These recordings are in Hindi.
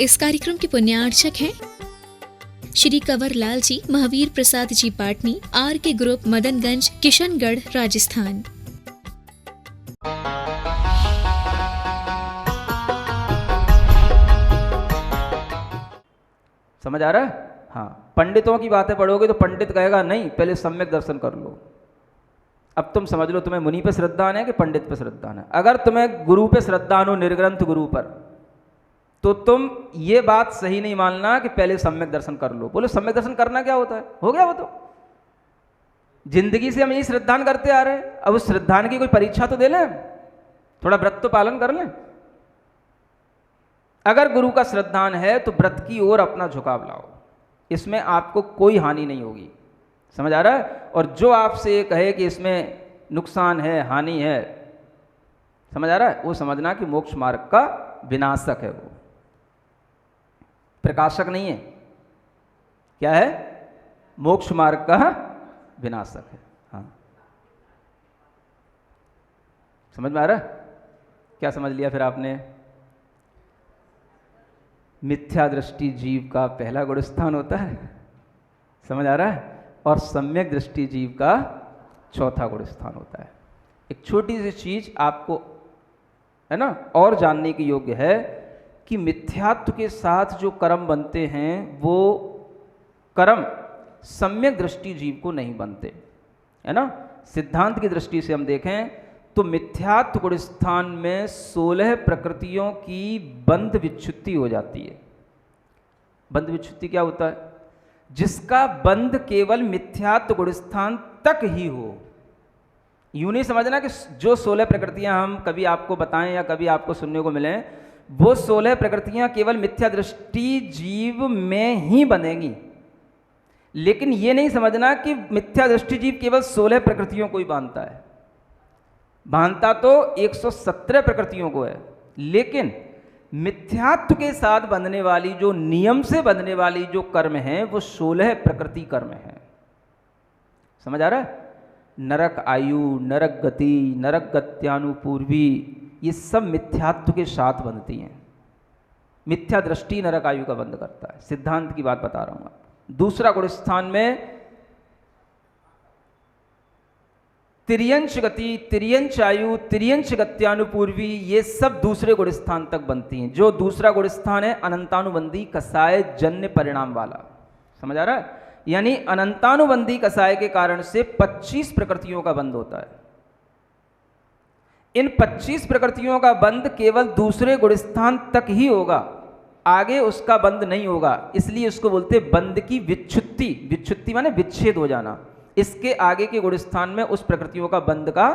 इस कार्यक्रम के पुण्यार्चक हैं श्री कंवर लाल जी, महावीर प्रसाद जी पाटनी, आर के ग्रुप, मदनगंज, किशनगढ़, राजस्थान। समझ आ रहा है? हाँ, पंडितों की बातें पढ़ोगे तो पंडित कहेगा नहीं, पहले सम्यक दर्शन कर लो। अब तुम समझ लो, तुम्हें मुनि पे श्रद्धा है कि पंडित पे श्रद्धा है। अगर तुम्हें गुरु पे श्रद्धा हो, निर्ग्रंथ गुरु पर, तो तुम ये बात सही नहीं मानना कि पहले सम्यक दर्शन कर लो। बोले सम्यक दर्शन करना क्या होता है? हो गया वो तो जिंदगी से हम यही श्रद्धान करते आ रहे हैं। अब उस श्रद्धान की कोई परीक्षा तो दे लें, थोड़ा व्रत तो पालन कर लें। अगर गुरु का श्रद्धान है तो व्रत की ओर अपना झुकाव लाओ, इसमें आपको कोई हानि नहीं होगी। समझ आ रहा है? और जो आपसे ये कहे कि इसमें नुकसान है, हानि है, समझ आ रहा है, वो समझना कि मोक्ष मार्ग का विनाशक है, वो प्रकाशक नहीं है। क्या है? मोक्ष मार्ग का विनाशक है। हाँ, समझ में आ रहा है? क्या समझ लिया फिर आपने? मिथ्या दृष्टि जीव का पहला गुण स्थान होता है, समझ आ रहा है, और सम्यक दृष्टि जीव का चौथा गुण स्थान होता है। एक छोटी सी चीज आपको है ना और जानने की योग्य है कि मिथ्यात्व के साथ जो कर्म बनते हैं वो कर्म सम्यक दृष्टि जीव को नहीं बनते, है ना। सिद्धांत की दृष्टि से हम देखें तो मिथ्यात्व गुण स्थान में 16 प्रकृतियों की बंध विच्छुत्ति हो जाती है। बंध विच्छुत्ति क्या होता है? जिसका बंध केवल मिथ्यात्व गुण स्थान तक ही हो। यूं नहीं समझना कि जो 16 प्रकृतियां हम कभी आपको बताएं या कभी आपको सुनने को मिलें, वो 16 प्रकृतियां केवल मिथ्या दृष्टि जीव में ही बनेंगी। लेकिन ये नहीं समझना कि मिथ्या दृष्टि जीव केवल 16 प्रकृतियों को ही बांधता है। बांधता तो 117 प्रकृतियों को है, लेकिन मिथ्यात्व के साथ बंधने वाली, जो नियम से बंधने वाली जो कर्म है, वो 16 प्रकृति कर्म है। समझ आ रहा है? नरक आयु, नरक गति, नरक गत्यानुपूर्वी, ये सब मिथ्यात्व के साथ बंधती हैं। मिथ्या दृष्टि नरक आयु का बंध करता है। सिद्धांत की बात बता रहा हूं आपको। दूसरा गुण स्थान में तिर्यंच गति, तिर्यंच आयु, तिर्यंच गत्यानुपूर्वी, ये सब दूसरे गुण स्थान तक बनती हैं। जो दूसरा गुण स्थान है अनंतानुबंधी कसाय जन्य परिणाम वाला। समझ आ रहा है? यानी अनंतानुबंधी कसाय के कारण से 25 प्रकृतियों का बंध होता है। इन 25 प्रकृतियों का बंध केवल दूसरे गुण स्थान तक ही होगा, आगे उसका बंध नहीं होगा। इसलिए इसको बोलते बंध की विच्छुत्ति। विच्छुत्ति माने विच्छेद हो जाना। इसके आगे के गुण स्थान में उस प्रकृतियों का बंध का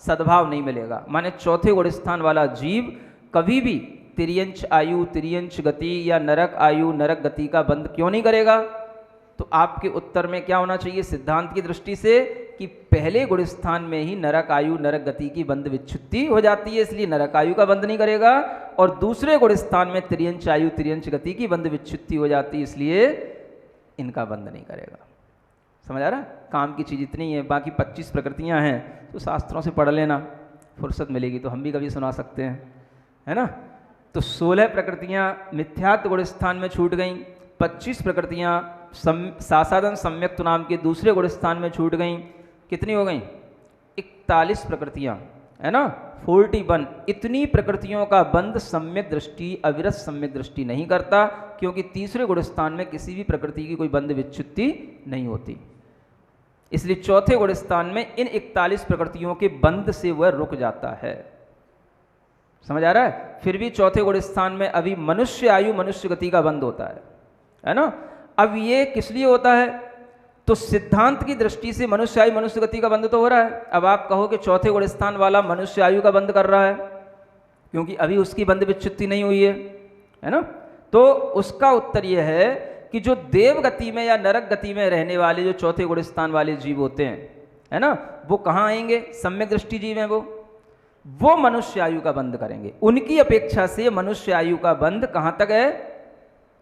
सद्भाव नहीं मिलेगा। माने चौथे गुण स्थान वाला जीव कभी भी तिर्यंच आयु, तिर्यंच गति या नरक आयु, नरक गति का बंध क्यों नहीं करेगा? तो आपके उत्तर में क्या होना चाहिए सिद्धांत की दृष्टि से कि पहले गुण स्थान में ही नरक आयु, नरक गति की बंध विच्छुत्ति हो जाती है, इसलिए नरक आयु का बंध नहीं करेगा। और दूसरे गुण स्थान में तिर्यंच आयु, तिर्यंच गति की बंध विच्छुत्ति हो जाती है, इसलिए इनका बंध नहीं करेगा। समझ आ रहा? काम की चीज़ इतनी है। बाकी 25 प्रकृतियां हैं तो शास्त्रों से पढ़ लेना, फुर्सत मिलेगी तो हम भी कभी सुना सकते हैं, है ना। तो 16 प्रकृतियां मिथ्यात्व गुण स्थान में छूट गईं, 25 प्रकृतियां सासादन सम्यक्त्व नाम के दूसरे गुण स्थान में छूट गईं। कितनी हो गईं? 41 प्रकृतियां, है ना, 41। इतनी प्रकृतियों का बंध सम्यक दृष्टि, अविरत सम्यक दृष्टि नहीं करता, क्योंकि तीसरे गुण स्थान में किसी भी प्रकृति की कोई बंध विच्छुत्ति नहीं होती। इसलिए चौथे गुण स्थान में इन 41 प्रकृतियों के बंध से वह रुक जाता है। समझ आ रहा है? फिर भी चौथे गुण स्थान में अभी मनुष्य आयु, मनुष्य गति का बंध होता है ना। अब ये किस लिए होता है? तो सिद्धांत की दृष्टि से मनुष्य आयु, मनुष्य गति का बंध तो हो रहा है। अब आप कहो कि चौथे गुण स्थान वाला मनुष्य आयु का बंध कर रहा है, क्योंकि अभी उसकी बंध विच्छुत्ति नहीं हुई है ना। तो उसका उत्तर यह है कि जो देव गति में या नरक गति में रहने वाले जो चौथे गुण स्थान वाले जीव होते हैं, है ना, वो कहाँ आएंगे? सम्यक दृष्टि जीव हैं वो मनुष्य आयु का बंध करेंगे। उनकी अपेक्षा से मनुष्य आयु का बंध कहाँ तक है?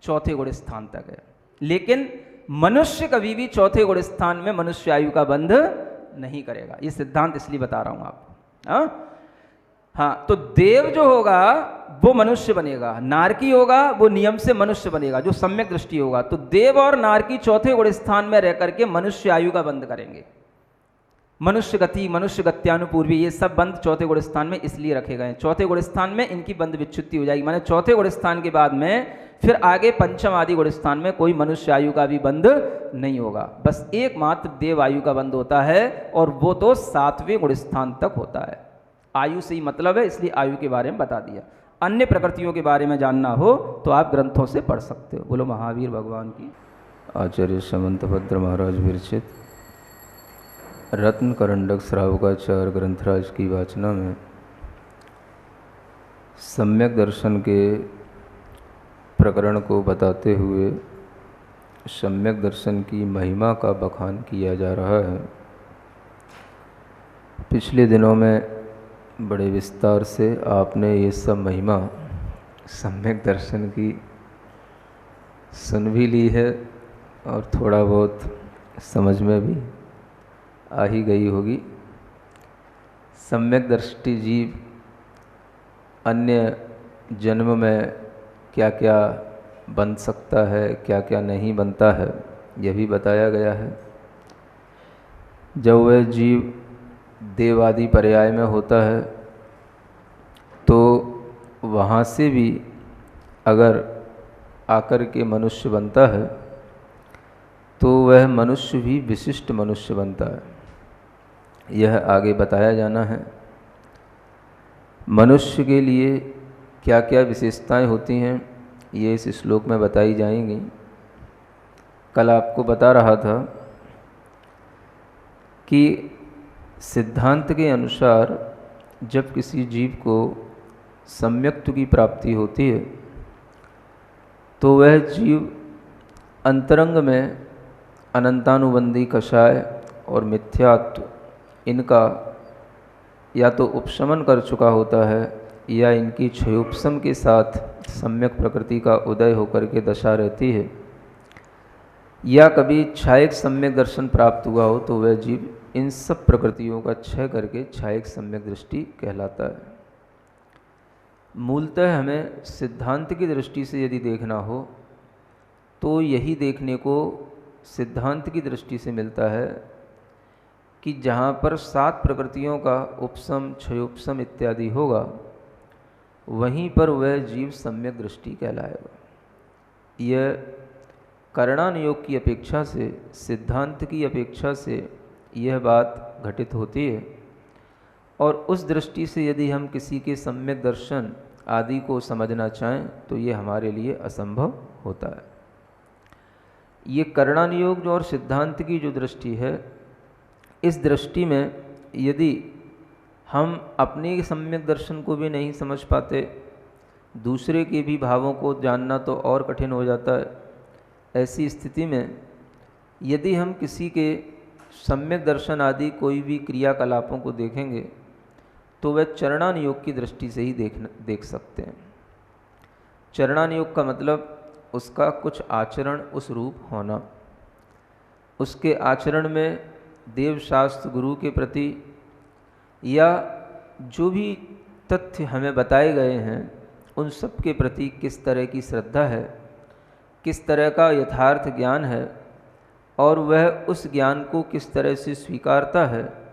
चौथे गुण स्थान तक है। लेकिन मनुष्य कभी भी चौथे गुण स्थान में मनुष्य आयु का बंध नहीं करेगा। ये सिद्धांत इसलिए बता रहा हूं आपको। हाँ, तो देव जो होगा वो मनुष्य बनेगा, नारकी होगा वो नियम से मनुष्य बनेगा, जो सम्यक दृष्टि होगा। तो देव और नारकी चौथे गुण स्थान में रह करके मनुष्य आयु का बंद करेंगे। मनुष्य गति, मनुष्य गत्यानुपूर्वी, ये सब बंद चौथे गुण स्थान में इसलिए रखे गए हैं। चौथे गुण स्थान में इनकी बंद विच्छुत्ति हो जाएगी, माने चौथे गुण स्थान के बाद में फिर आगे पंचम आदि गुण स्थान में कोई मनुष्य आयु का भी बंद नहीं होगा। बस एकमात्र देव आयु का बंद होता है, और वो तो 7वें गुण स्थान तक होता है। आयु से ही मतलब है, इसलिए आयु के बारे में बता दिया। अन्य प्रकृतियों के बारे में जानना हो तो आप ग्रंथों से पढ़ सकते हो। बोलो महावीर भगवान की। आचार्य समंतभद्र महाराज विरचित रत्न करंडक श्रावकाचार्य ग्रंथराज की वाचना में सम्यक दर्शन के प्रकरण को बताते हुए सम्यक दर्शन की महिमा का बखान किया जा रहा है। पिछले दिनों में बड़े विस्तार से आपने ये सब महिमा सम्यक दर्शन की सुन भी ली है, और थोड़ा बहुत समझ में भी आ ही गई होगी। सम्यक दृष्टि जीव अन्य जन्म में क्या क्या बन सकता है, क्या क्या नहीं बनता है, यह भी बताया गया है। जब वह जीव देवादि पर्याय में होता है तो वहाँ से भी अगर आकर के मनुष्य बनता है तो वह मनुष्य भी विशिष्ट मनुष्य बनता है। यह आगे बताया जाना है। मनुष्य के लिए क्या क्या विशेषताएं होती हैं, ये इस श्लोक में बताई जाएंगी। कल आपको बता रहा था कि सिद्धांत के अनुसार जब किसी जीव को सम्यक्त्व की प्राप्ति होती है तो वह जीव अंतरंग में अनंतानुबंधी कषाय और मिथ्यात्व, इनका या तो उपशमन कर चुका होता है या इनकी क्षयोपशम के साथ सम्यक प्रकृति का उदय होकर के दशा रहती है, या कभी क्षायक सम्यक दर्शन प्राप्त हुआ हो तो वह जीव इन सब प्रकृतियों का क्षय करके क्षायक सम्यक दृष्टि कहलाता है। मूलतः हमें सिद्धांत की दृष्टि से यदि देखना हो तो यही देखने को सिद्धांत की दृष्टि से मिलता है कि जहाँ पर 7 प्रकृतियों का उपशम, क्षयोपशम इत्यादि होगा, वहीं पर वह जीव सम्यक दृष्टि कहलाएगा। यह करणान योग की अपेक्षा से, सिद्धांत की अपेक्षा से यह बात घटित होती है। और उस दृष्टि से यदि हम किसी के सम्यक दर्शन आदि को समझना चाहें तो ये हमारे लिए असंभव होता है। ये करणान योग जो और सिद्धांत की जो दृष्टि है, इस दृष्टि में यदि हम अपने सम्यक दर्शन को भी नहीं समझ पाते, दूसरे के भी भावों को जानना तो और कठिन हो जाता है। ऐसी स्थिति में यदि हम किसी के सम्यक दर्शन आदि कोई भी क्रियाकलापों को देखेंगे तो वह चरणान योग की दृष्टि से ही देख सकते हैं। चरणान योग का मतलब उसका कुछ आचरण उस रूप होना, उसके आचरण में देवशास्त्र गुरु के प्रति या जो भी तथ्य हमें बताए गए हैं उन सब के प्रति किस तरह की श्रद्धा है, किस तरह का यथार्थ ज्ञान है, और वह उस ज्ञान को किस तरह से स्वीकारता है,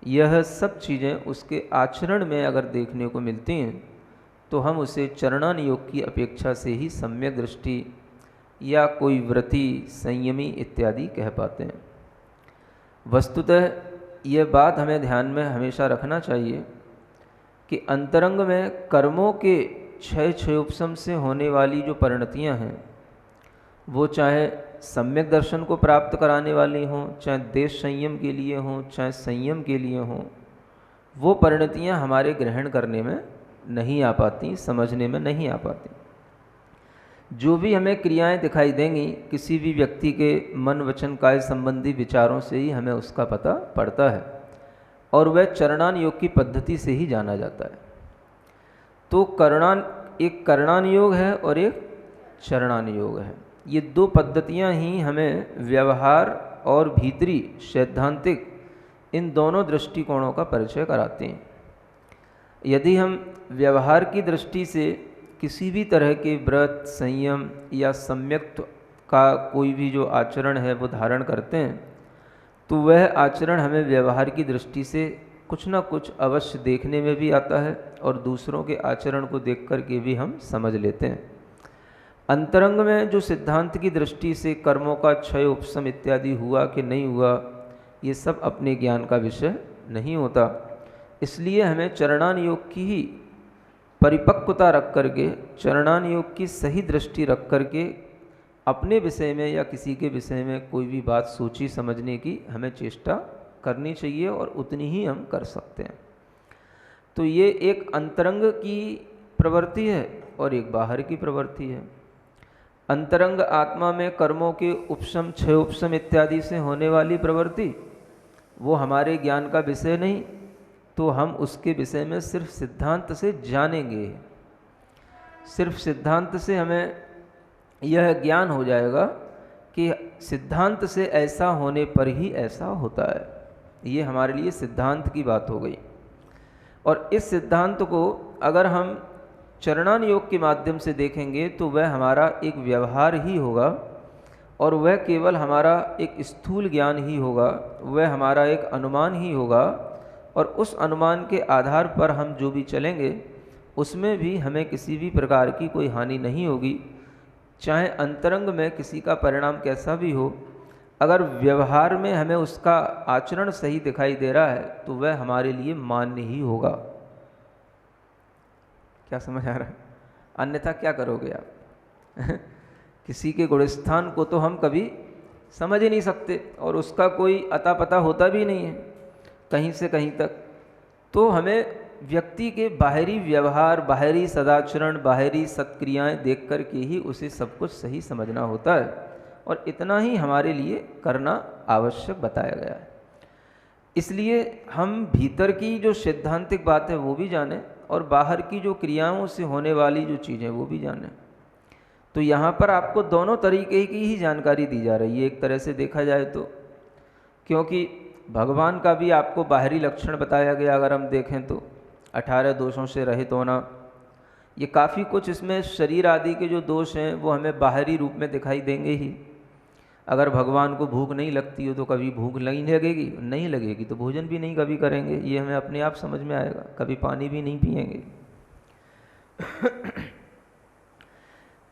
यह सब चीज़ें उसके आचरण में अगर देखने को मिलती हैं तो हम उसे चरणान योग की अपेक्षा से ही सम्यक दृष्टि या कोई व्रति, संयमी इत्यादि कह पाते हैं। वस्तुतः यह बात हमें ध्यान में हमेशा रखना चाहिए कि अंतरंग में कर्मों के क्षय क्षयोपशम से होने वाली जो परिणतियाँ हैं, वो चाहे सम्यक दर्शन को प्राप्त कराने वाली हों, चाहे देश संयम के लिए हों, चाहे संयम के लिए हों, वो परिणतियाँ हमारे ग्रहण करने में नहीं आ पाती, समझने में नहीं आ पाती। जो भी हमें क्रियाएं दिखाई देंगी, किसी भी व्यक्ति के मन वचन काय संबंधी विचारों से ही हमें उसका पता पड़ता है, और वह चरणान योग की पद्धति से ही जाना जाता है। तो एक करणान योग है और एक चरणान योग है। ये दो पद्धतियां ही हमें व्यवहार और भीतरी सैद्धांतिक इन दोनों दृष्टिकोणों का परिचय कराती हैं। यदि हम व्यवहार की दृष्टि से किसी भी तरह के व्रत, संयम या सम्यक्त का कोई भी जो आचरण है वो धारण करते हैं, तो वह आचरण हमें व्यवहार की दृष्टि से कुछ ना कुछ अवश्य देखने में भी आता है और दूसरों के आचरण को देख कर के भी हम समझ लेते हैं। अंतरंग में जो सिद्धांत की दृष्टि से कर्मों का क्षय, उपशम इत्यादि हुआ कि नहीं हुआ, ये सब अपने ज्ञान का विषय नहीं होता। इसलिए हमें चरणान योग की ही परिपक्वता रख करके, चरणान योग की सही दृष्टि रख करके अपने विषय में या किसी के विषय में कोई भी बात सोची समझने की हमें चेष्टा करनी चाहिए और उतनी ही हम कर सकते हैं। तो ये एक अंतरंग की प्रवृत्ति है और एक बाहर की प्रवृत्ति है। अंतरंग आत्मा में कर्मों के उपशम, क्षय उपशम इत्यादि से होने वाली प्रवृत्ति वो हमारे ज्ञान का विषय नहीं, तो हम उसके विषय में सिर्फ सिद्धांत से जानेंगे। सिर्फ सिद्धांत से हमें यह ज्ञान हो जाएगा कि सिद्धांत से ऐसा होने पर ही ऐसा होता है। ये हमारे लिए सिद्धांत की बात हो गई। और इस सिद्धांत को अगर हम चरणान योग के माध्यम से देखेंगे तो वह हमारा एक व्यवहार ही होगा और वह केवल हमारा एक स्थूल ज्ञान ही होगा, वह हमारा एक अनुमान ही होगा। और उस अनुमान के आधार पर हम जो भी चलेंगे उसमें भी हमें किसी भी प्रकार की कोई हानि नहीं होगी। चाहे अंतरंग में किसी का परिणाम कैसा भी हो, अगर व्यवहार में हमें उसका आचरण सही दिखाई दे रहा है तो वह हमारे लिए मान्य ही होगा। क्या समझ आ रहा है? अन्यथा क्या करोगे आप? किसी के गुणस्थान को तो हम कभी समझ ही नहीं सकते और उसका कोई अता पता होता भी नहीं है कहीं से कहीं तक। तो हमें व्यक्ति के बाहरी व्यवहार, बाहरी सदाचरण, बाहरी सत्क्रियाएं देख कर के ही उसे सब कुछ सही समझना होता है और इतना ही हमारे लिए करना आवश्यक बताया गया है। इसलिए हम भीतर की जो सैद्धांतिक बात है वो भी जानें और बाहर की जो क्रियाओं से होने वाली जो चीज़ें वो भी जानें। तो यहाँ पर आपको दोनों तरीके की ही जानकारी दी जा रही है एक तरह से देखा जाए तो, क्योंकि भगवान का भी आपको बाहरी लक्षण बताया गया। अगर हम देखें तो 18 दोषों से रहित होना, ये काफ़ी कुछ इसमें शरीर आदि के जो दोष हैं वो हमें बाहरी रूप में दिखाई देंगे ही। अगर भगवान को भूख नहीं लगती हो तो कभी भूख नहीं लगेगी, नहीं लगेगी तो भोजन भी नहीं कभी करेंगे, ये हमें अपने आप समझ में आएगा। कभी पानी भी नहीं पिएंगे।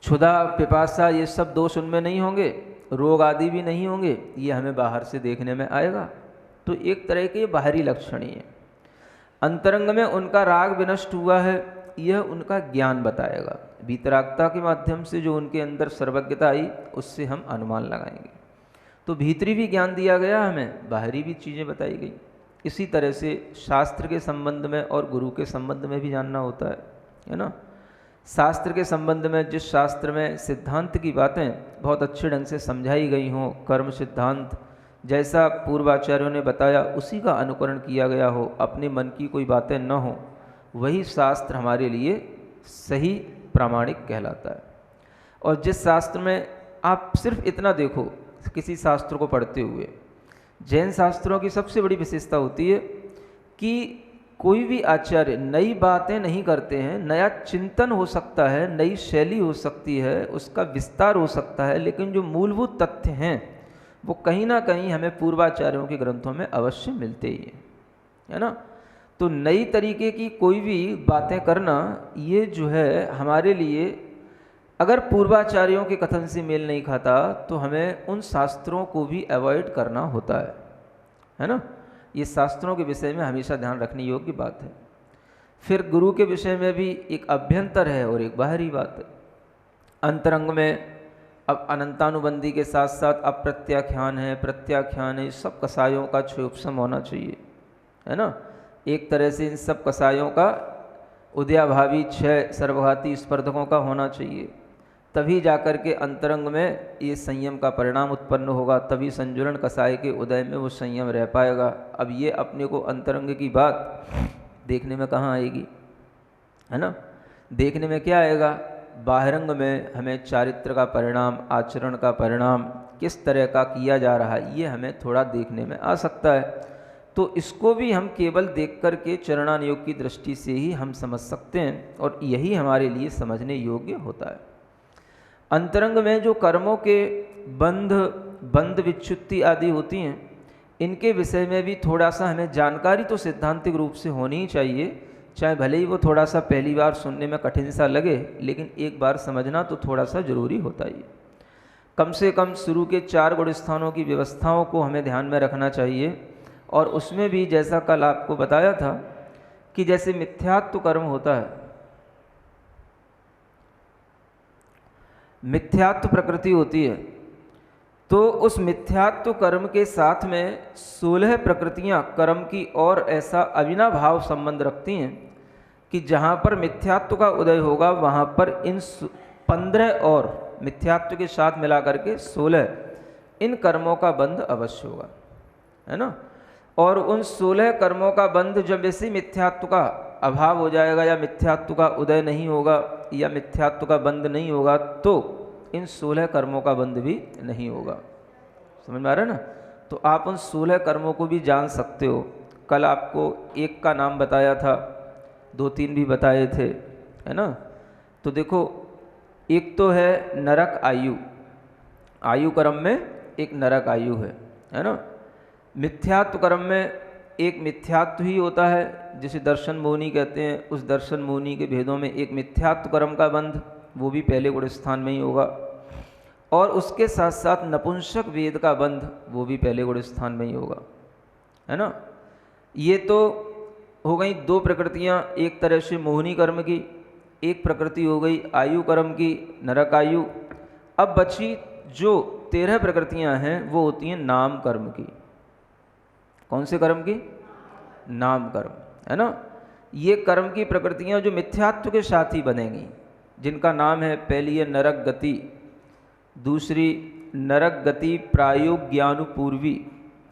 क्षुधा, पिपासा, ये सब दोष उनमें नहीं होंगे, रोग आदि भी नहीं होंगे, ये हमें बाहर से देखने में आएगा। तो एक तरह के बाहरी लक्षण ही है। अंतरंग में उनका राग विनष्ट हुआ है, यह उनका ज्ञान बताएगा। भीतरागता के माध्यम से जो उनके अंदर सर्वज्ञता आई उससे हम अनुमान लगाएंगे। तो भीतरी भी ज्ञान दिया गया हमें, बाहरी भी चीज़ें बताई गई। इसी तरह से शास्त्र के संबंध में और गुरु के संबंध में भी जानना होता है ना। शास्त्र के संबंध में जिस शास्त्र में सिद्धांत की बातें बहुत अच्छे ढंग से समझाई गई हों, कर्म सिद्धांत जैसा पूर्वाचार्यों ने बताया उसी का अनुकरण किया गया हो, अपने मन की कोई बातें न हो, वही शास्त्र हमारे लिए सही प्रामाणिक कहलाता है। और जिस शास्त्र में आप सिर्फ इतना देखो, किसी शास्त्र को पढ़ते हुए, जैन शास्त्रों की सबसे बड़ी विशेषता होती है कि कोई भी आचार्य नई बातें नहीं करते हैं। नया चिंतन हो सकता है, नई शैली हो सकती है, उसका विस्तार हो सकता है, लेकिन जो मूलभूत तथ्य हैं वो कहीं ना कहीं हमें पूर्वाचार्यों के ग्रंथों में अवश्य मिलते ही हैं, है ना। तो नई तरीके की कोई भी बातें करना, ये जो है हमारे लिए, अगर पूर्वाचार्यों के कथन से मेल नहीं खाता तो हमें उन शास्त्रों को भी अवॉइड करना होता है ना। ये शास्त्रों के विषय में हमेशा ध्यान रखने योग्य बात है। फिर गुरु के विषय में भी एक अभ्यंतर है और एक बाहरी बात है। अंतरंग में अब अनंतानुबंधी के साथ साथ अप्रत्याख्यान है, प्रत्याख्यान है, सब कसायों का क्षयोपशम होना चाहिए, है ना। एक तरह से इन सब कसायों का उदयाभावी क्षय सर्वघाती स्पर्धकों का होना चाहिए, तभी जाकर के अंतरंग में ये संयम का परिणाम उत्पन्न होगा, तभी संजुलन कसाय के उदय में वो संयम रह पाएगा। अब ये अपने को अंतरंग की बात देखने में कहाँ आएगी, है ना। देखने में क्या आएगा, बाहरंग में हमें चारित्र का परिणाम, आचरण का परिणाम किस तरह का किया जा रहा है ये हमें थोड़ा देखने में आ सकता है। तो इसको भी हम केवल देख कर के चरणान योग की दृष्टि से ही हम समझ सकते हैं और यही हमारे लिए समझने योग्य होता है। अंतरंग में जो कर्मों के बंध विच्छुत्ति आदि होती हैं, इनके विषय में भी थोड़ा सा हमें जानकारी तो सिद्धांतिक रूप से होनी ही चाहिए, चाहे भले ही वो थोड़ा सा पहली बार सुनने में कठिन सा लगे, लेकिन एक बार समझना तो थोड़ा सा जरूरी होता ही। कम से कम शुरू के 4 गुण स्थानों की व्यवस्थाओं को हमें ध्यान में रखना चाहिए। और उसमें भी जैसा कल आपको बताया था कि जैसे मिथ्यात्व कर्म होता है, मिथ्यात्व प्रकृति होती है, तो उस मिथ्यात्व कर्म के साथ में 16 प्रकृतियां कर्म की और ऐसा अविनाभाव संबंध रखती हैं कि जहाँ पर मिथ्यात्व का उदय होगा वहाँ पर इन 15 और मिथ्यात्व के साथ मिला करके 16 इन कर्मों का बंध अवश्य होगा, है ना। और उन 16 कर्मों का बंध जब ऐसे मिथ्यात्व का अभाव हो जाएगा या मिथ्यात्व का उदय नहीं होगा या मिथ्यात्व का बंध नहीं होगा, तो इन 16 कर्मों का बंध भी नहीं होगा। समझ में आ रहा है ना। तो आप उन 16 कर्मों को भी जान सकते हो। कल आपको एक का नाम बताया था, 2-3 भी बताए थे, है ना। तो देखो, एक तो है नरक आयु, आयु कर्म में एक नरक आयु है ना। मिथ्यात्व कर्म में एक मिथ्यात्व ही होता है जिसे दर्शन मोहिनी कहते हैं। उस दर्शन मोहिनी के भेदों में एक मिथ्यात्व कर्म का बंध, वो भी पहले गुण स्थान में ही होगा। और उसके साथ साथ नपुंसक वेद का बंध, वो भी पहले गुण स्थान में ही होगा, है ना। ये तो हो गई 2 प्रकृतियाँ, एक तरह से मोहिनी कर्म की, एक प्रकृति हो गई आयु कर्म की, नरक आयु। अब बची जो 13 प्रकृतियाँ हैं वो होती हैं नाम कर्म की। कौन से कर्म की? नाम कर्म, है ना। ये कर्म की प्रकृतियाँ जो मिथ्यात्व के साथ ही बनेंगी, जिनका नाम है, पहली है नरक गति, दूसरी नरक गति प्रायोग्यानुपूर्वी,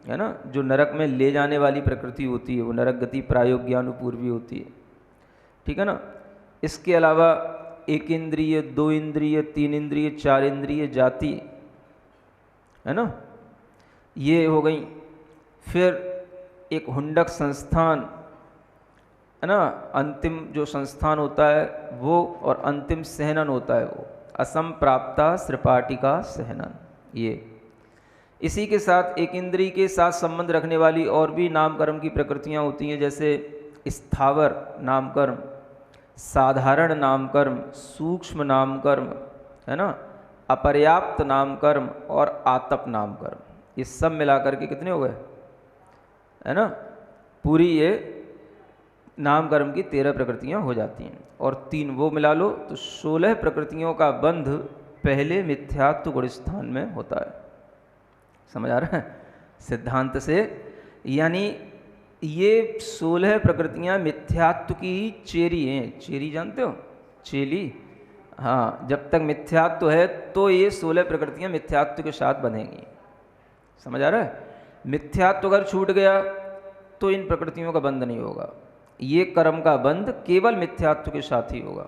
है ना। जो नरक में ले जाने वाली प्रकृति होती है वो नरक गति प्रायोग्यानुपूर्वी होती है, ठीक है ना। इसके अलावा 1 इंद्रिय, 2 इंद्रिय, 3 इंद्रिय, 4 इंद्रिय जाति, है ना, ये हो गई। फिर एक हुंडक संस्थान, है ना, अंतिम जो संस्थान होता है वो, और अंतिम सहनन होता है वो, असम प्राप्ता श्रपाटिका सहनन। ये इसी के साथ एक इंद्रिय के साथ संबंध रखने वाली और भी नाम कर्म की प्रकृतियाँ होती हैं, जैसे स्थावर नाम कर्म, साधारण नाम कर्म, सूक्ष्म नाम कर्म, है ना, अपर्याप्त नाम कर्म और आतप नाम कर्म। ये सब मिलाकर के कितने हो गए, है ना। पूरी ये नाम कर्म की 13 प्रकृतियाँ हो जाती हैं, और 3 वो मिला लो तो 16 प्रकृतियों का बंध पहले मिथ्यात्व गुण स्थान में होता है। समझ आ रहा है सिद्धांत से। यानी ये 16 प्रकृतियाँ मिथ्यात्व की ही चेरी हैं। चेरी जानते हो, चेली, हाँ, जब तक मिथ्यात्व है तो ये 16 प्रकृतियाँ मिथ्यात्व के साथ बनेंगी। समझ आ रहा है। मिथ्यात्व अगर छूट गया तो इन प्रकृतियों का बंध नहीं होगा, ये कर्म का बंध केवल मिथ्यात्व के साथ ही होगा,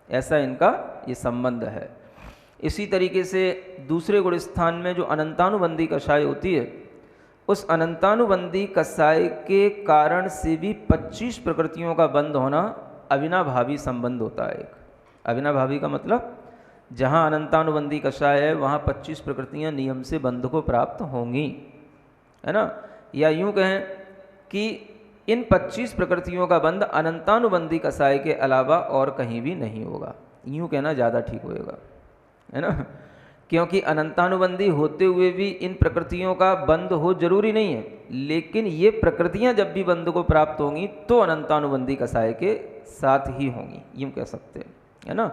ऐसा इनका ये संबंध है। इसी तरीके से दूसरे गुण स्थान में जो अनंतानुबंधी कषाय होती है, उस अनंतानुबंधी कषाय के कारण से भी 25 प्रकृतियों का बंध होना अविनाभावी संबंध होता है। एक अविनाभावी का मतलब जहाँ अनंतानुबंधी कषाय है वहाँ 25 प्रकृतियाँ नियम से बंध को प्राप्त होंगी, है ना। या यूँ कहें कि इन 25 प्रकृतियों का बंध अनंतानुबंधी कषाय के अलावा और कहीं भी नहीं होगा, यूँ कहना ज़्यादा ठीक होएगा, है ना। क्योंकि अनंतानुबंधी होते हुए भी इन प्रकृतियों का बंध हो जरूरी नहीं है, लेकिन ये प्रकृतियाँ जब भी बंध को प्राप्त होंगी तो अनंतानुबंधी कषाय के साथ ही होंगी, यूँ कह सकते हैं, है ना।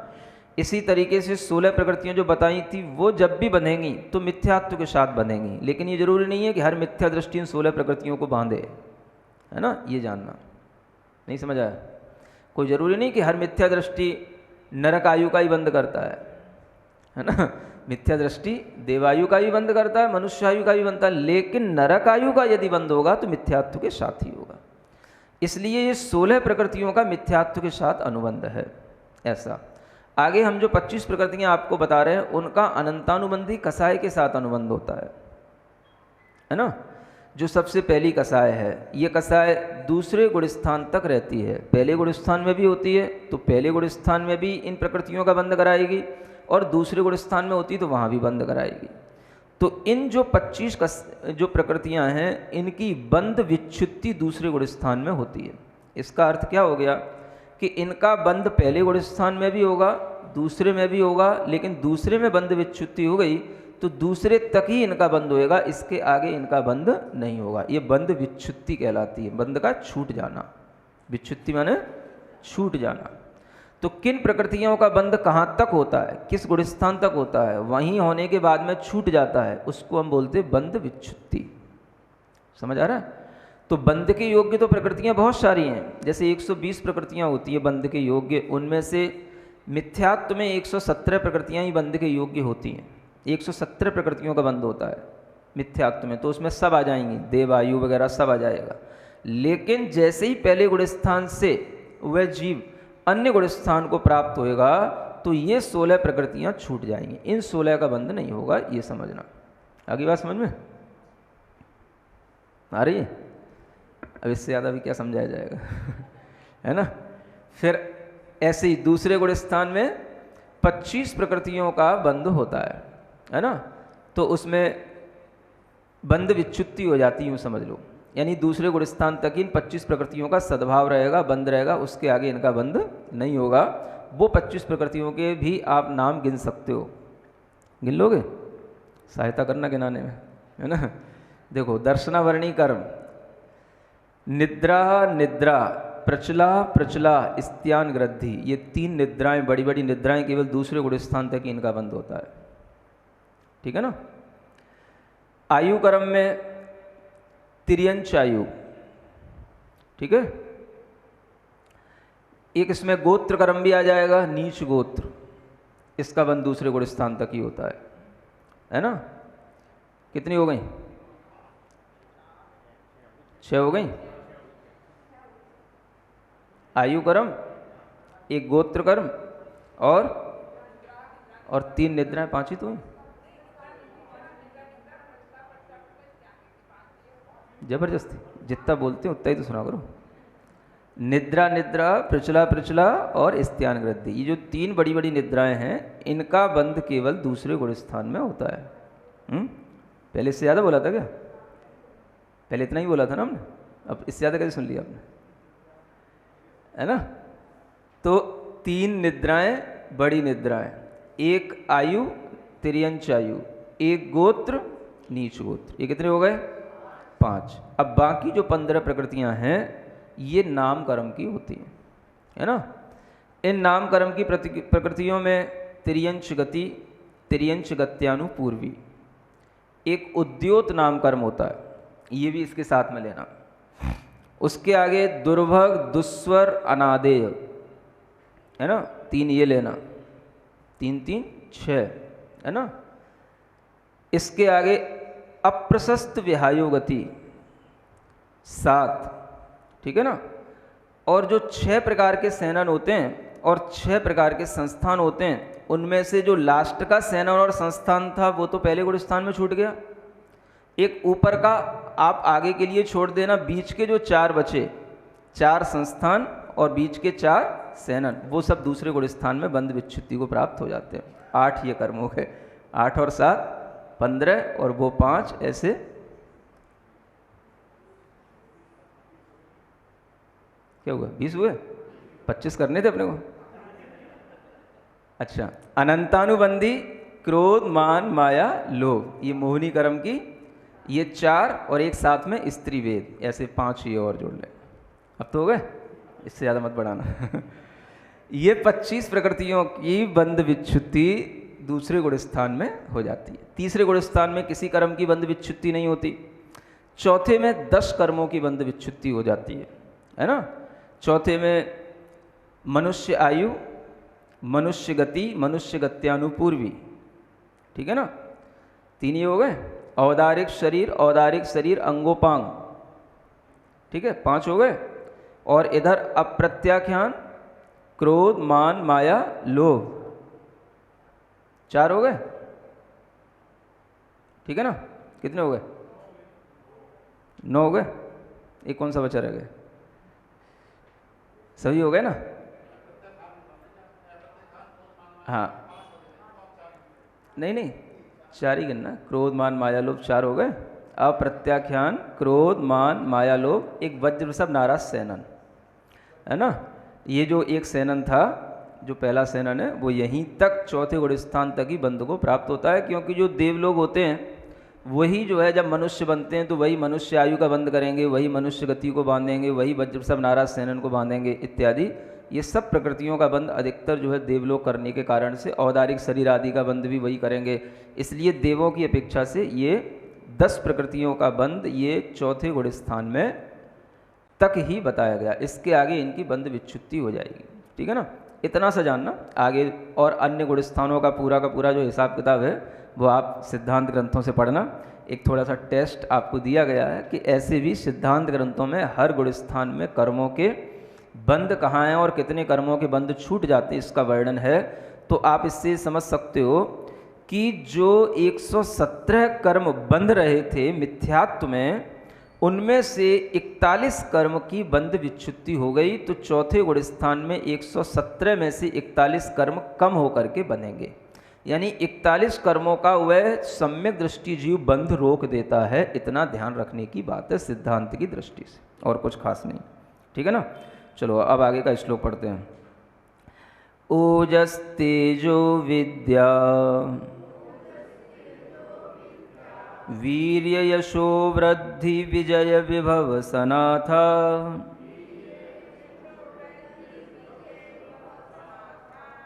इसी तरीके से 16 प्रकृतियाँ जो बताई थी वो जब भी बनेंगी तो मिथ्यात्व के साथ बनेंगी, लेकिन ये जरूरी नहीं है कि हर मिथ्या दृष्टि इन 16 प्रकृतियों को बांधे, है ना। ये जानना नहीं समझ आया। कोई ज़रूरी नहीं कि हर मिथ्या दृष्टि नरक आयु का ही बंद करता है ना। मिथ्या दृष्टि देवायु का भी बंद करता है, मनुष्य आयु का भी बनता है, लेकिन नरक आयु का यदि बंद होगा तो मिथ्यात्व के साथ ही होगा। इसलिए ये 16 प्रकृतियों का मिथ्यात्व के साथ अनुबंध है। ऐसा आगे हम जो 25 प्रकृतियाँ आपको बता रहे हैं उनका अनंतानुबंधी कषाय के साथ अनुबंध होता है ना। जो सबसे पहली कसाय है, ये कसाय दूसरे गुण स्थान तक रहती है। पहले गुण स्थान में भी होती है तो पहले गुण स्थान में भी इन प्रकृतियों का बंध कराएगी, और दूसरे गुण स्थान में होती तो वहाँ भी बंध कराएगी। तो इन जो 25 जो प्रकृतियाँ हैं, इनकी बंध विच्छुत्ति दूसरे गुण स्थान में होती है। इसका अर्थ क्या हो गया कि इनका बंध पहले गुण स्थान में भी होगा, दूसरे में भी होगा, लेकिन दूसरे में बंध विच्छुत्ति हो गई तो दूसरे तक ही इनका बंध होएगा, इसके आगे इनका बंध नहीं होगा। ये बंध विच्छुत्ति कहलाती है, बंध का छूट जाना। विच्छुत्ति माने छूट जाना। तो किन प्रकृतियों का बंध कहाँ तक होता है, किस गुण स्थान तक होता है, वहीं होने के बाद में छूट जाता है, उसको हम बोलते हैं बंध विच्छुत्ति। समझ आ रहा है? तो बंध के योग्य तो प्रकृतियां बहुत सारी हैं, जैसे 120 प्रकृतियां होती है बंध के योग्य, उनमें से मिथ्यात्व में 117 प्रकृतियां ही बंध के योग्य होती हैं। 117 प्रकृतियों का बंध होता है मिथ्यात्व में, तो उसमें सब आ जाएंगी, देव आयु वगैरह सब आ जाएगा। लेकिन जैसे ही पहले गुण स्थान से वह जीव अन्य गुण स्थान को प्राप्त होएगा तो ये 16 प्रकृतियां छूट जाएंगी, इन 16 का बंध नहीं होगा, ये समझना। आगे बात समझ में आ रही है? अब इससे ज़्यादा भी क्या समझाया जाएगा है ना। फिर ऐसे ही दूसरे गुण स्थान में 25 प्रकृतियों का बंध होता है ना। तो उसमें बंध विच्छुत्ति हो जाती, यूँ समझ लो, यानी दूसरे गुण स्थान तक इन 25 प्रकृतियों का सद्भाव रहेगा, बंध रहेगा, उसके आगे इनका बंध नहीं होगा। वो 25 प्रकृतियों के भी आप नाम गिन सकते हो, गिन लोगे? सहायता करना गिनाने में, है ना। देखो, दर्शनावरणी कर्म, निद्रा निद्रा, प्रचला प्रचला, स्त्यान ग्रद्धि, ये 3 निद्राएं, बड़ी बड़ी निद्राएं केवल दूसरे गुण स्थान तक ही इनका बंध होता है। ठीक है ना। आयु कर्म में तिर्यंच आयु, ठीक है। एक इसमें गोत्र कर्म भी आ जाएगा, नीच गोत्र, इसका बंध दूसरे गुण स्थान तक ही होता है ना। कितनी हो गई? 6 हो गई। आयु कर्म, एक गोत्र कर्म और 3 निद्राएं, 5 ही तो हुई। जबरदस्ती जितना बोलते हैं उतना ही तो सुना करो। निद्रा निद्रा, प्रचला प्रचला और स्त्यान ग्रद्धि, ये जो 3 बड़ी बड़ी निद्राएं हैं, इनका बंध केवल दूसरे गुण स्थान में होता है। पहले इससे ज़्यादा बोला था क्या? पहले इतना ही बोला था ना हमने, अब इससे ज़्यादा कैसे सुन लिया आपने, है ना। तो 3 निद्राएं, बड़ी निद्राएं, एक आयु तिर्यंच आयु, एक गोत्र नीच गोत्र, ये कितने हो गए? 5। अब बाकी जो 15 प्रकृतियां हैं ये नाम कर्म की होती हैं, है ना। इन नाम कर्म की प्रकृतियों में तिर्यंच गति, तिर्यंच गत्यानुपूर्वी, एक उद्योत नाम कर्म होता है, ये भी इसके साथ में लेना। उसके आगे दुर्भग, दुस्वर, अनादेय, है ना, 3 ये लेना, 3 3 6, है ना। इसके आगे अप्रशस्त विहायो गति 7, ठीक है ना। और जो 6 प्रकार के सेनन होते हैं और 6 प्रकार के संस्थान होते हैं, उनमें से जो लास्ट का सेनन और संस्थान था वो तो पहले गुण स्थान में छूट गया। एक ऊपर का आप आगे के लिए छोड़ देना, बीच के जो 4 बचे, 4 संस्थान और बीच के 4 सेनन, वो सब दूसरे गुण स्थान में बंध विच्छुत्ति को प्राप्त हो जाते हैं। 8 ये कर्म हो गए, 8 और 7 15 और वो 5, ऐसे क्या हुआ? 20 हुए, 25 करने थे अपने को। अच्छा, अनंतानुबंधी, क्रोध, मान, माया, लोभ, ये मोहिनी कर्म की ये 4 और एक साथ में स्त्री वेद, ऐसे 5 ये और जोड़ ले। अब तो हो गए, इससे ज़्यादा मत बढ़ाना ये 25 प्रकृतियों की बंध विच्छुत्ति दूसरे गुण स्थान में हो जाती है। तीसरे गुण स्थान में किसी कर्म की बंध विच्छुत्ति नहीं होती। चौथे में 10 कर्मों की बंध विच्छुत्ति हो जाती है ना। चौथे में मनुष्य आयु, मनुष्य गति, मनुष्य गत्यानुपूर्वी, ठीक है ना, 3 ये हो गए। औदारिक शरीर, अंगोपांग, ठीक है, 5 हो गए। और इधर अप्रत्याख्यान, क्रोध, मान, माया, लोभ, 4 हो गए, ठीक है ना। कितने हो गए? 9 हो गए, एक कौन सा बचा रह गए? सभी हो गए ना? हाँ, नहीं 4 ही गिनना। क्रोध मान माया लोभ 4 हो गए। अप्रत्याख्यान, क्रोध मान माया लोभ, एक वज्र सब नाराज सेनन, है ना। ये जो एक सेनन था, जो पहला सेनन है, वो यहीं तक चौथे गुण स्थान तक ही बंध को प्राप्त होता है। क्योंकि जो देवलोग होते हैं वही जो है जब मनुष्य बनते हैं तो वही मनुष्य आयु का बंध करेंगे, वही मनुष्य गति को बांधेंगे, वही वज्र सब नाराज सेनन को बांधेंगे इत्यादि। ये सब प्रकृतियों का बंध अधिकतर जो है देवलोक करने के कारण से, औदारिक शरीर आदि का बंध भी वही करेंगे। इसलिए देवों की अपेक्षा से ये 10 प्रकृतियों का बंध ये चौथे गुण स्थान में तक ही बताया गया। इसके आगे इनकी बंध विच्छुत्ति हो जाएगी, ठीक है ना। इतना सा जानना। आगे और अन्य गुण स्थानों का पूरा जो हिसाब किताब है वो आप सिद्धांत ग्रंथों से पढ़ना। एक थोड़ा सा टेस्ट आपको दिया गया है कि ऐसे भी सिद्धांत ग्रंथों में हर गुण स्थान में कर्मों के बंध कहाँ हैं और कितने कर्मों के बंध छूट जाते हैं, इसका वर्णन है। तो आप इससे समझ सकते हो कि जो 117 कर्म बंध रहे थे मिथ्यात्व में, उनमें से 41 कर्म की बंध विच्छुत्ति हो गई। तो चौथे गुण स्थान में 117 में से 41 कर्म कम होकर के बनेंगे। यानी 41 कर्मों का वह सम्यक दृष्टि जीव बंध रोक देता है। इतना ध्यान रखने की बात है सिद्धांत की दृष्टि से, और कुछ खास नहीं, ठीक है ना। चलो अब आगे का श्लोक पढ़ते हैं। ओजस तेजो विद्या वीर्य यशो वृद्धि विजय विभव सनाथा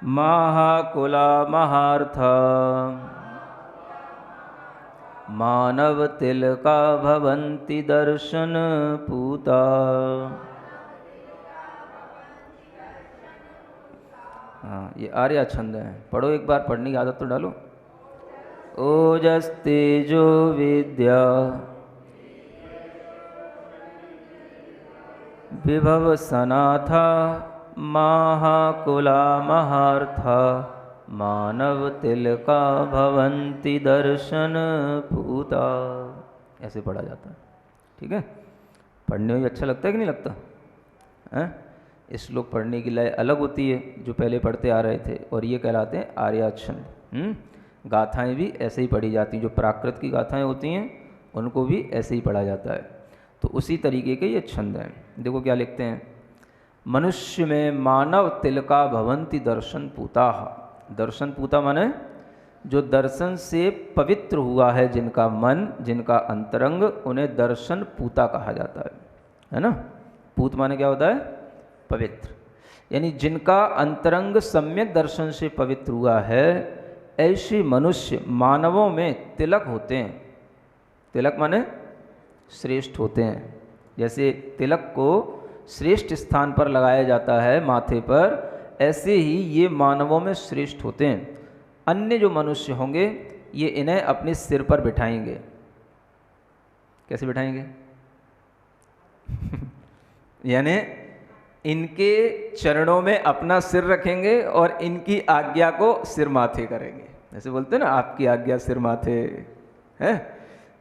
महाकुला महार्था मानव तिलका भवन्ति दर्शन पूता। हाँ, ये आर्या छंद है, पढ़ो एक बार, पढ़ने की आदत तो डालो। ओजस तेजो विद्या विभव सनाथा महाकुला महार्था मानव तिलका भवन्ति दर्शन पूता। ऐसे पढ़ा जाता है, ठीक है। पढ़ने में भी अच्छा लगता है कि नहीं लगता है? इस श्लोक पढ़ने की लय अलग होती है जो पहले पढ़ते आ रहे थे, और ये कहलाते हैं आर्याछंद। गाथाएं भी ऐसे ही पढ़ी जाती हैं, जो प्राकृत की गाथाएं होती हैं उनको भी ऐसे ही पढ़ा जाता है। तो उसी तरीके के ये छंद हैं। देखो क्या लिखते हैं। मनुष्य में मानव तिलका भवन्ति दर्शन पूता। दर्शन पूता माने जो दर्शन से पवित्र हुआ है, जिनका मन, जिनका अंतरंग, उन्हें दर्शन पूता कहा जाता है ना। पूत माने क्या होता है? पवित्र। यानी जिनका अंतरंग सम्यक दर्शन से पवित्र हुआ है, ऐसे मनुष्य मानवों में तिलक होते हैं। तिलक माने श्रेष्ठ होते हैं। जैसे तिलक को श्रेष्ठ स्थान पर लगाया जाता है माथे पर, ऐसे ही ये मानवों में श्रेष्ठ होते हैं। अन्य जो मनुष्य होंगे ये इन्हें अपने सिर पर बिठाएंगे। कैसे बिठाएंगे? यानी इनके चरणों में अपना सिर रखेंगे और इनकी आज्ञा को सिर माथे करेंगे। जैसे बोलते हैं ना, आपकी आज्ञा सिर माथे है।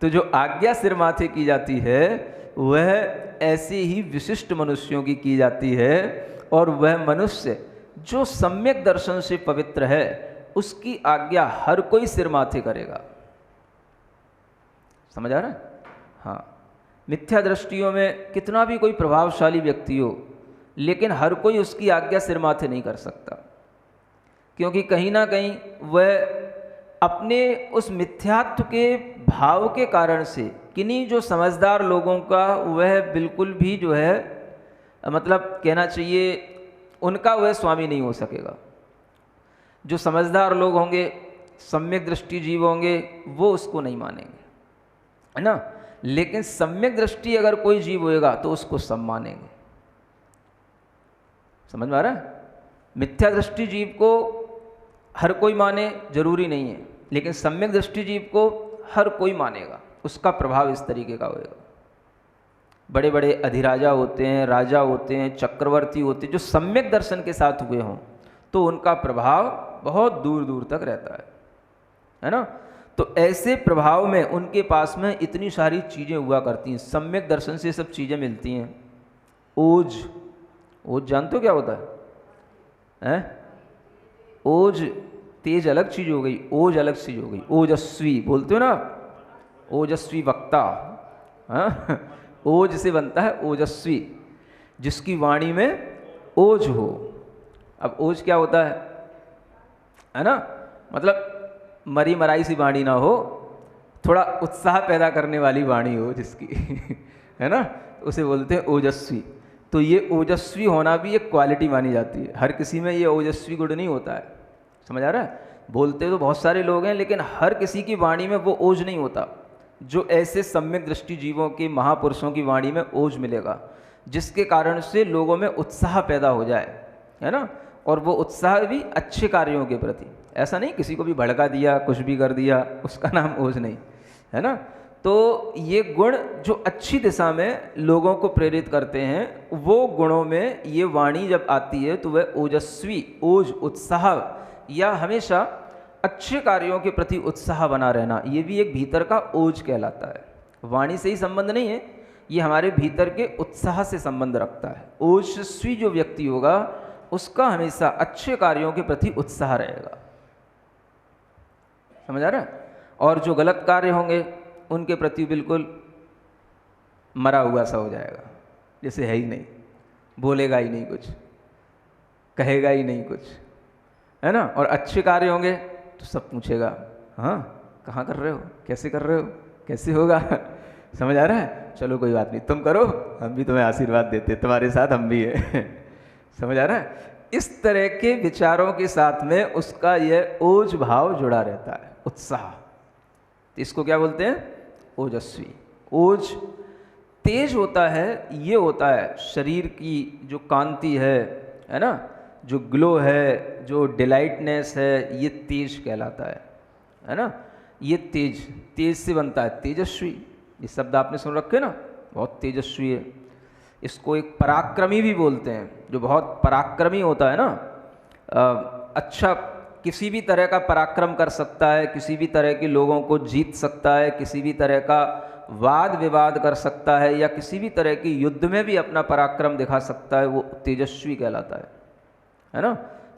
तो जो आज्ञा सिर माथे की जाती है वह ऐसे ही विशिष्ट मनुष्यों की जाती है। और वह मनुष्य जो सम्यक दर्शन से पवित्र है, उसकी आज्ञा हर कोई सिर माथे करेगा। समझ आ रहा है? हाँ, मिथ्या दृष्टियों में कितना भी कोई प्रभावशाली व्यक्ति हो, लेकिन हर कोई उसकी आज्ञा सिर माथे नहीं कर सकता, क्योंकि कहीं ना कहीं वह अपने उस मिथ्यात्व के भाव के कारण से किन्हीं जो समझदार लोगों का वह बिल्कुल भी जो है, मतलब कहना चाहिए, उनका वह स्वामी नहीं हो सकेगा। जो समझदार लोग होंगे, सम्यक दृष्टि जीव होंगे, वो उसको नहीं मानेंगे, है ना। लेकिन सम्यक दृष्टि अगर कोई जीव होएगा तो उसको सब मानेंगे। समझ में आ रहा है? मिथ्या दृष्टि जीव को हर कोई माने जरूरी नहीं है, लेकिन सम्यक दृष्टि जीव को हर कोई मानेगा। उसका प्रभाव इस तरीके का होएगा। बड़े बड़े अधिराजा होते हैं, राजा होते हैं, चक्रवर्ती होते हैं, जो सम्यक दर्शन के साथ हुए हों तो उनका प्रभाव बहुत दूर दूर तक रहता है ना। तो ऐसे प्रभाव में उनके पास में इतनी सारी चीज़ें हुआ करती हैं, सम्यक दर्शन से सब चीज़ें मिलती हैं। ओज, ओज जानते हो क्या होता है? हैं? ओज, तेज अलग चीज़ हो गई, ओज अलग चीज़ हो गई। ओजस्वी बोलते हो ना, ओजस्वी वक्ता, हाँ, ओज से बनता है ओजस्वी, जिसकी वाणी में ओज हो। अब ओज क्या होता है ना? मतलब मरी मराई सी वाणी ना हो, थोड़ा उत्साह पैदा करने वाली वाणी हो जिसकी है ना, उसे बोलते हैं ओजस्वी। तो ये ओजस्वी होना भी एक क्वालिटी मानी जाती है। हर किसी में ये ओजस्वी गुण नहीं होता है, समझ आ रहा है? बोलते तो बहुत सारे लोग हैं, लेकिन हर किसी की वाणी में वो ओज नहीं होता। जो ऐसे सम्यक दृष्टि जीवों के महापुरुषों की वाणी में ओज मिलेगा, जिसके कारण से लोगों में उत्साह पैदा हो जाए, है ना, और वो उत्साह भी अच्छे कार्यों के प्रति। ऐसा नहीं किसी को भी भड़का दिया, कुछ भी कर दिया, उसका नाम ओज नहीं, है ना। तो ये गुण जो अच्छी दिशा में लोगों को प्रेरित करते हैं, वो गुणों में ये वाणी जब आती है तो वह ओजस्वी, ओज, उत्साह, या हमेशा अच्छे कार्यों के प्रति उत्साह बना रहना, ये भी एक भीतर का ओज कहलाता है। वाणी से ही संबंध नहीं है, ये हमारे भीतर के उत्साह से संबंध रखता है। ओजस्वी जो व्यक्ति होगा उसका हमेशा अच्छे कार्यों के प्रति उत्साह रहेगा, समझ आ रहा है? और जो गलत कार्य होंगे उनके प्रति बिल्कुल मरा हुआ सा हो जाएगा, जैसे है ही नहीं, बोलेगा ही नहीं कुछ, कहेगा ही नहीं कुछ, है ना। और अच्छे कार्य होंगे तो सब पूछेगा, हाँ कहाँ कर रहे हो, कैसे कर रहे हो, कैसे होगा समझ आ रहा है? चलो कोई बात नहीं, तुम करो, हम भी तुम्हें आशीर्वाद देते, तुम्हारे साथ हम भी है समझ आ रहा है? इस तरह के विचारों के साथ में उसका यह ओज भाव जुड़ा रहता है, उत्साह। तो इसको क्या बोलते हैं? ओजस्वी। ओज तेज होता है, ये होता है शरीर की जो कांति है ना, जो ग्लो है, जो डिलाइटनेस है, ये तेज कहलाता है ना। ये तेज, तेज से बनता है तेजस्वी। ये शब्द आपने सुन रखे ना, बहुत तेजस्वी है। इसको एक पराक्रमी भी बोलते हैं, जो बहुत पराक्रमी होता है ना, अच्छा किसी भी तरह का पराक्रम कर सकता है, किसी भी तरह के लोगों को जीत सकता है, किसी भी तरह का वाद विवाद कर सकता है, या किसी भी तरह की युद्ध में भी अपना पराक्रम दिखा सकता है, वो तेजस्वी कहलाता है ना।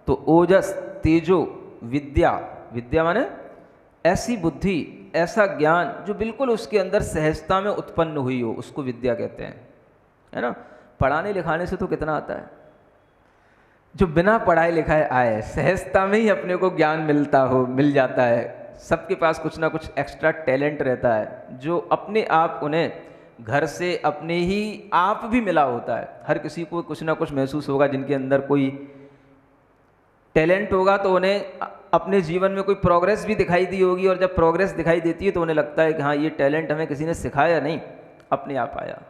तो ओजस, तेजो, विद्या, विद्या माने ऐसी बुद्धि, ऐसा ज्ञान जो बिल्कुल उसके अंदर सहजता में उत्पन्न हुई हो, उसको विद्या कहते हैं, है ना। पढ़ाने लिखाने से तो कितना आता है, जो बिना पढ़ाए लिखाए आए, सहजता में ही अपने को ज्ञान मिलता हो, मिल जाता है। सबके पास कुछ ना कुछ एक्स्ट्रा टैलेंट रहता है, जो अपने आप उन्हें घर से अपने ही आप भी मिला होता है। हर किसी को कुछ ना कुछ महसूस होगा, जिनके अंदर कोई टैलेंट होगा तो उन्हें अपने जीवन में कोई प्रोग्रेस भी दिखाई दी होगी, और जब प्रोग्रेस दिखाई देती है तो उन्हें लगता है कि हाँ ये टैलेंट हमें किसी ने सिखाया नहीं, अपने आप आया।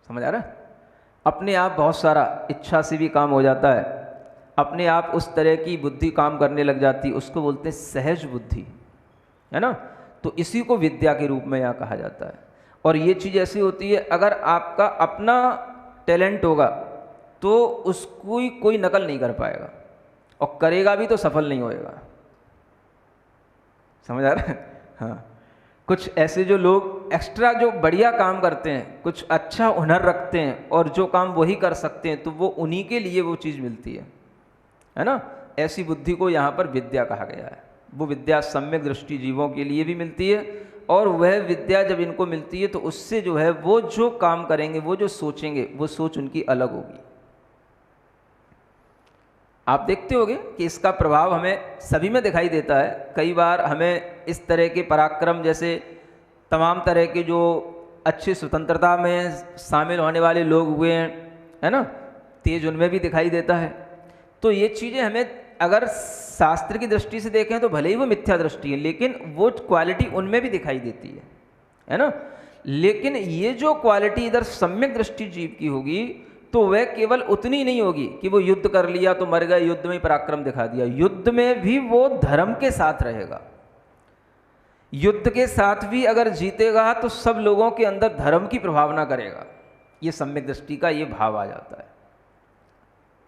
समझ आ रहा है? अपने आप बहुत सारा इच्छा से भी काम हो जाता है, अपने आप उस तरह की बुद्धि काम करने लग जाती है, उसको बोलते हैं सहज बुद्धि, है ना। तो इसी को विद्या के रूप में यहाँ कहा जाता है। और ये चीज़ ऐसी होती है, अगर आपका अपना टैलेंट होगा तो उसको कोई नकल नहीं कर पाएगा, और करेगा भी तो सफल नहीं होएगा। समझ आ रहा है? हाँ, कुछ ऐसे जो लोग एक्स्ट्रा जो बढ़िया काम करते हैं, कुछ अच्छा हुनर रखते हैं और जो काम वही कर सकते हैं, तो वो उन्हीं के लिए वो चीज़ मिलती है ना। ऐसी बुद्धि को यहाँ पर विद्या कहा गया है। वो विद्या सम्यक दृष्टि जीवों के लिए भी मिलती है, और वह विद्या जब इनको मिलती है तो उससे जो है वो जो काम करेंगे, वो जो सोचेंगे, वो सोच उनकी अलग होगी। आप देखते होंगे कि इसका प्रभाव हमें सभी में दिखाई देता है। कई बार हमें इस तरह के पराक्रम, जैसे तमाम तरह के जो अच्छी स्वतंत्रता में शामिल होने वाले लोग हुए हैं, है ना, तेज उनमें भी दिखाई देता है। तो ये चीज़ें हमें अगर शास्त्र की दृष्टि से देखें तो भले ही वो मिथ्या दृष्टि है, लेकिन वो क्वालिटी उनमें भी दिखाई देती है ना। लेकिन ये जो क्वालिटी इधर सम्यक दृष्टि जीव की होगी, तो वह केवल उतनी नहीं होगी कि वो युद्ध कर लिया तो मर गए, युद्ध में ही पराक्रम दिखा दिया। युद्ध में भी वो धर्म के साथ रहेगा, युद्ध के साथ भी अगर जीतेगा तो सब लोगों के अंदर धर्म की प्रभावना करेगा। ये सम्यक दृष्टि का ये भाव आ जाता है।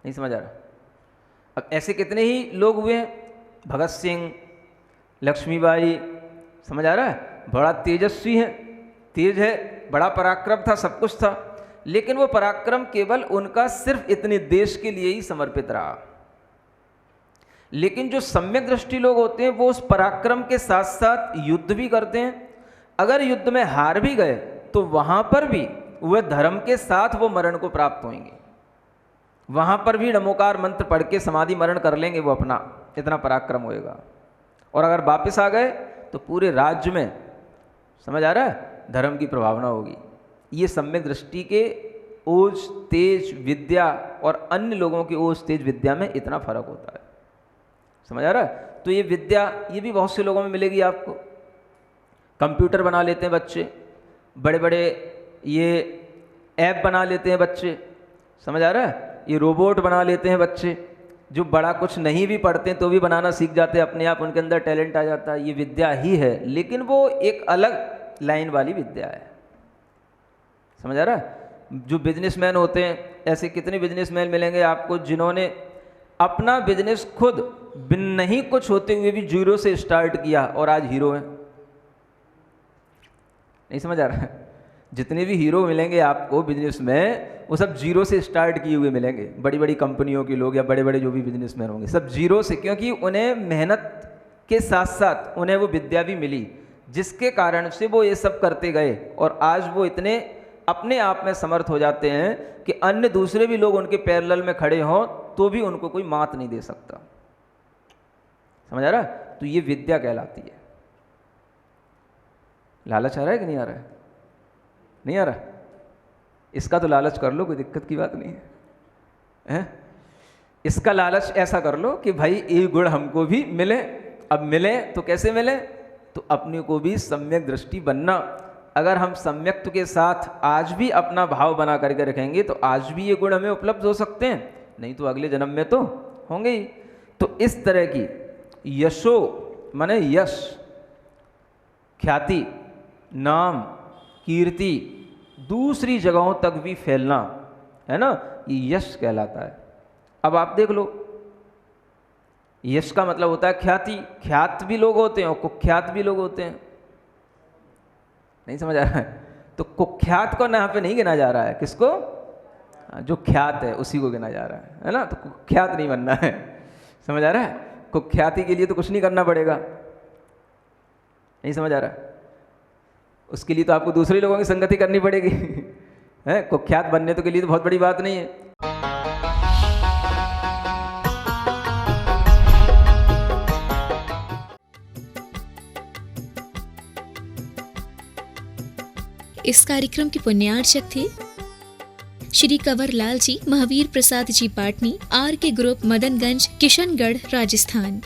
नहीं समझ आ रहा? अब ऐसे कितने ही लोग हुए हैं, भगत सिंह, लक्ष्मीबाई, समझ आ रहा है, बड़ा तेजस्वी है, तेज है, बड़ा पराक्रम था, सब कुछ था, लेकिन वो पराक्रम केवल उनका सिर्फ इतने देश के लिए ही समर्पित रहा। लेकिन जो सम्यक दृष्टि लोग होते हैं वो उस पराक्रम के साथ साथ युद्ध भी करते हैं। अगर युद्ध में हार भी गए तो वहां पर भी वह धर्म के साथ वो मरण को प्राप्त होंगे, वहां पर भी नमोकार मंत्र पढ़ के समाधि मरण कर लेंगे वो अपना, इतना पराक्रम होएगा। और अगर वापस आ गए तो पूरे राज्य में, समझ आ रहा है, धर्म की प्रभावना होगी। ये सम्यक दृष्टि के ओज तेज विद्या और अन्य लोगों की ओज तेज विद्या में इतना फर्क होता है, समझ आ रहा है। तो ये विद्या ये भी बहुत से लोगों में मिलेगी आपको। कंप्यूटर बना लेते हैं बच्चे, बड़े बड़े ये ऐप बना लेते हैं बच्चे, समझ आ रहा है, ये रोबोट बना लेते हैं बच्चे, जो बड़ा कुछ नहीं भी पढ़ते हैं तो भी बनाना सीख जाते हैं अपने आप, उनके अंदर टैलेंट आ जाता है। ये विद्या ही है, लेकिन वो एक अलग लाइन वाली विद्या है, समझ आ रहा है। जो बिजनेसमैन होते हैं, ऐसे कितने बिजनेसमैन मिलेंगे आपको जिन्होंने अपना बिजनेस खुद बिन नहीं कुछ होते हुए भी जीरो से स्टार्ट किया और आज हीरो हैं। नहीं समझ आ रहा है। जितने भी हीरो मिलेंगे आपको बिजनेस में, वो सब जीरो से स्टार्ट किए हुए मिलेंगे। बड़ी बड़ी कंपनियों के लोग या बड़े बड़े जो भी बिजनेसमैन होंगे, सब जीरो से, क्योंकि उन्हें मेहनत के साथ साथ उन्हें वो विद्या भी मिली, जिसके कारण से वो ये सब करते गए और आज वो इतने अपने आप में समर्थ हो जाते हैं कि अन्य दूसरे भी लोग उनके पैरेलल में खड़े हों तो भी उनको कोई मात नहीं दे सकता, समझ आ रहा है। तो ये विद्या कहलाती है। लालच आ रहा है कि नहीं आ रहा है? नहीं आ रहा? इसका तो लालच कर लो, कोई दिक्कत की बात नहीं है। इसका लालच ऐसा कर लो कि भाई ये गुण हमको भी मिले। अब मिले तो कैसे मिले? तो अपने को भी सम्यक दृष्टि बनना। अगर हम सम्यक्त्व के साथ आज भी अपना भाव बना करके रखेंगे तो आज भी ये गुण हमें उपलब्ध हो सकते हैं, नहीं तो अगले जन्म में तो होंगे ही। तो इस तरह की यशो माने यश, ख्याति, नाम, कीर्ति दूसरी जगहों तक भी फैलना है ना, ये यश कहलाता है। अब आप देख लो, यश का मतलब होता है ख्याति। ख्यात भी लोग होते हैं और कुख्यात भी लोग होते हैं। नहीं समझ आ रहा है? तो कुख्यात को यहाँ पे नहीं गिना जा रहा है, किसको? जो ख्यात है उसी को गिना जा रहा है ना। तो कुख्यात नहीं बनना है, समझ आ रहा है। कुख्याति के लिए तो कुछ नहीं करना पड़ेगा, नहीं समझ आ रहा है। उसके लिए तो आपको दूसरे लोगों की संगति करनी पड़ेगी है। कुख्यात बनने तो के लिए तो बहुत बड़ी बात नहीं है। इस कार्यक्रम के पुण्यार्चक थे श्री कंवर लाल जी, महावीर प्रसाद जी पाटनी, आर के ग्रुप, मदनगंज, किशनगढ़, राजस्थान।